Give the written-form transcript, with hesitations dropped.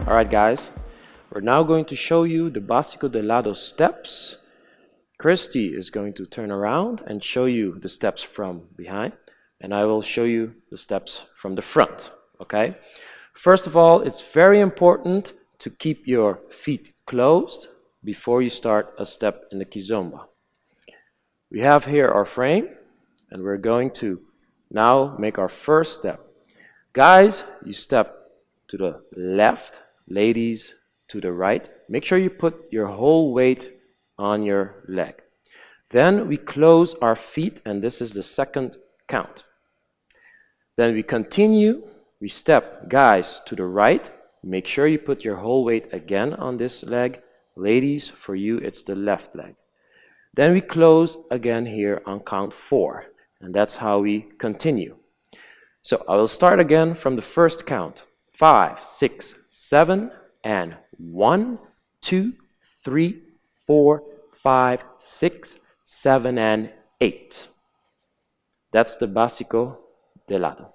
Alright guys, we're now going to show you the Basico de Lado steps. Khristy is going to turn around and show you the steps from behind, and I will show you the steps from the front. Okay? First of all, it's very important to keep your feet closed before you start a step in the Kizomba. We have here our frame, and we're going to now make our first step. Guys, you step to the left, ladies to the right. Make sure you put your whole weight on your leg. Then we close our feet, and this is the second count. Then we continue. We step, guys, to the right. Make sure you put your whole weight again on this leg. Ladies, for you, it's the left leg. Then we close again here on count 4. And that's how we continue. So I will start again from the first count. 5, 6, 7, and 1, 2, 3, 4, 5, 6, 7, and 8. That's the Basico de Lado.